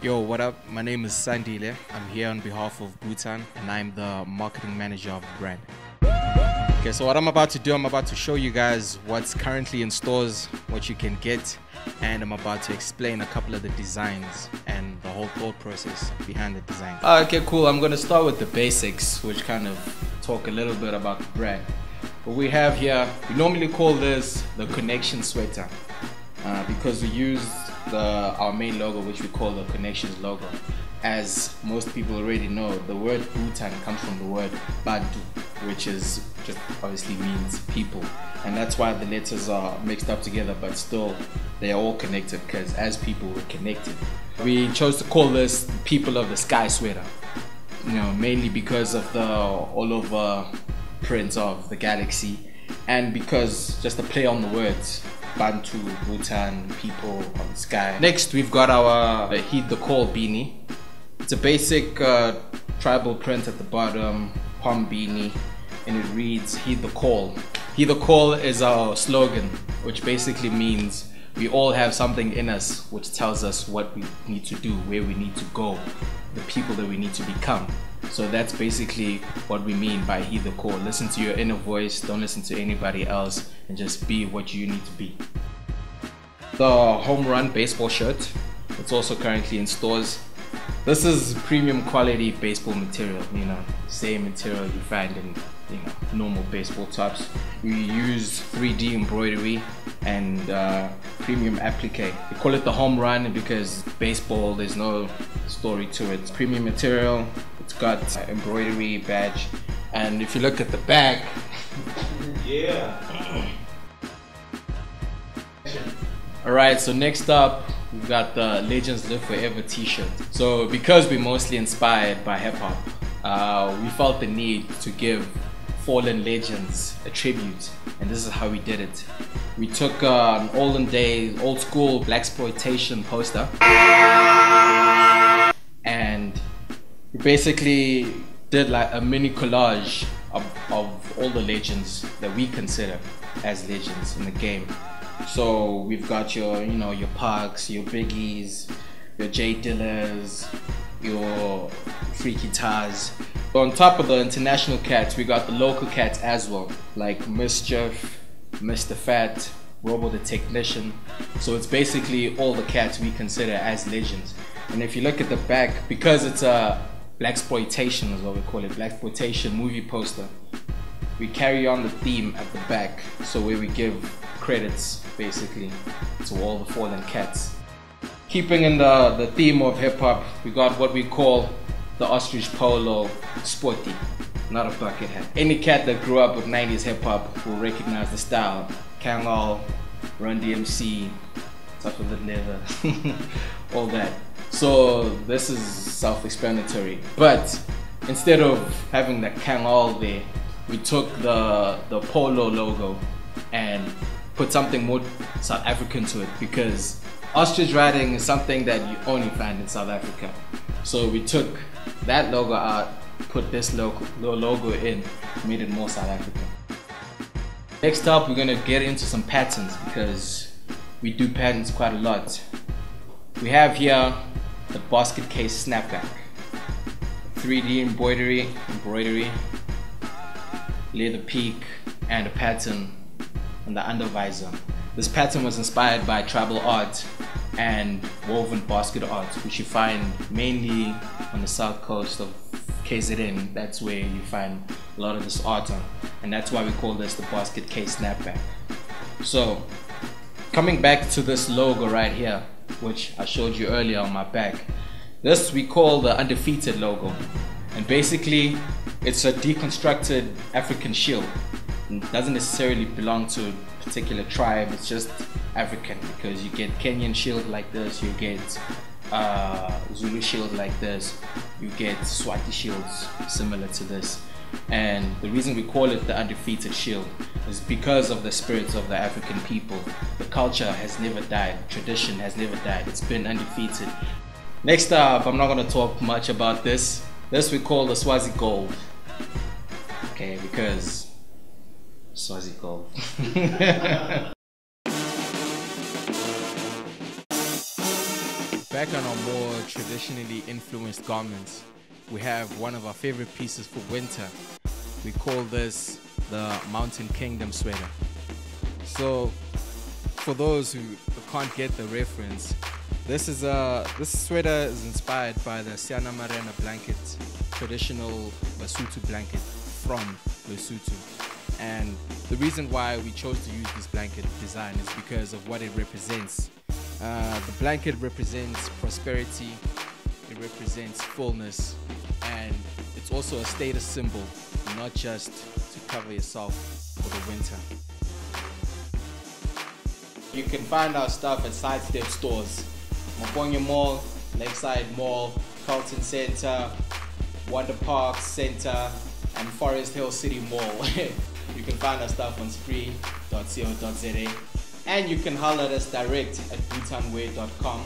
Yo, what up? My name is Sandile. I'm here on behalf of Butan and I'm the marketing manager of the brand. Okay, so what I'm about to do, I'm about to show you guys what's currently in stores, what you can get, and I'm about to explain a couple of the designs and the whole thought process behind the design. Okay, cool. I'm gonna start with the basics, which kind of talk a little bit about the brand. What we have here, we normally call this the connection sweater because we use our main logo, which we call the connections logo. As most people already know, the word Butan comes from the word Bantu, which is just obviously means people, and that's why the letters are mixed up together, but still they are all connected because as people we're connected. We chose to call this People of the Sky sweater, mainly because of the all over print of the galaxy, and because just a play on the words Bantu, Butan, people of the sky. Next we've got our Heed the Call beanie. It's a basic tribal print at the bottom, palm beanie, and it reads Heed the Call. Heed the Call is our slogan, which basically means we all have something in us which tells us what we need to do, where we need to go, the people that we need to become. So that's basically what we mean by Heed the Call. Listen to your inner voice, don't listen to anybody else, and just be what you need to be. The home run baseball shirt, it's also currently in stores. This is premium quality baseball material, same material you find in normal baseball tops. We use 3D embroidery and premium applique. We call it the home run because baseball, there's no story to it. It's premium material, it's got embroidery badge, and if you look at the back, yeah. Alright, so next up we've got the Legends Live Forever t-shirt. So because we're mostly inspired by hip-hop, we felt the need to give fallen legends a tribute, and this is how we did it. We took an old school blaxploitation poster and we basically did like a mini collage of all the legends that we consider as legends in the game. So we've got your your Parks, your Biggies, your J Dillers, your Freaky Taz. On top of the international cats, we got the local cats as well, like Mischief, Mr. Fat, Robo the Technician. So it's basically all the cats we consider as legends. And if you look at the back, because it's a blaxploitation is what we call it, blaxploitation movie poster, we carry on the theme at the back, so where we give credits basically to all the fallen cats. Keeping in the theme of hip-hop, we got what we call the Ostrich Polo Sporty, not a bucket hat. Any cat that grew up with 90s hip-hop will recognize the style. Kangal, Run DMC, Tough of the Leather, all that. So this is self-explanatory, but instead of having the Kangal there, we took the Polo logo and put something more South African to it, because ostrich riding is something that you only find in South Africa. So we took that logo out, put this logo in, made it more South African. Next up, we're gonna get into some patterns because we do patterns quite a lot. We have here the basket case snapback, 3D embroidery, leather peak, and a pattern on the undervisor. This pattern was inspired by tribal art and woven basket art, which you find mainly on the south coast of KZN. That's where you find a lot of this art on, and that's why we call this the basket case snapback. So coming back to this logo right here, which I showed you earlier on my back, this we call the Undefeated Logo, and basically it's a deconstructed African shield. It doesn't necessarily belong to a particular tribe, it's just African, because you get Kenyan shield like this, you get Zulu shield like this, you get Swati shields similar to this. And the reason we call it the Undefeated Shield is because of the spirits of the African people. The culture has never died, tradition has never died, it's been undefeated. Next up, I'm not going to talk much about this. This we call the Swazi Gold. Okay, because Swazi Gold. Back on our more traditionally influenced garments, we have one of our favorite pieces for winter. We call this the Mountain Kingdom sweater. So for those who can't get the reference, this sweater is inspired by the Siana Marena blanket, traditional Lesotho blanket from Lesotho. And the reason why we chose to use this blanket design is because of what it represents. The blanket represents prosperity, it represents fullness, and it's also a status symbol, not just to cover yourself for the winter. You can find our stuff at Sidestep stores. Mponye Mall, Lakeside Mall, Carlton Center, Wonder Park Center, and Forest Hill City Mall. You can find our stuff on spree.co.za, and you can holler at us direct at butanwear.com/.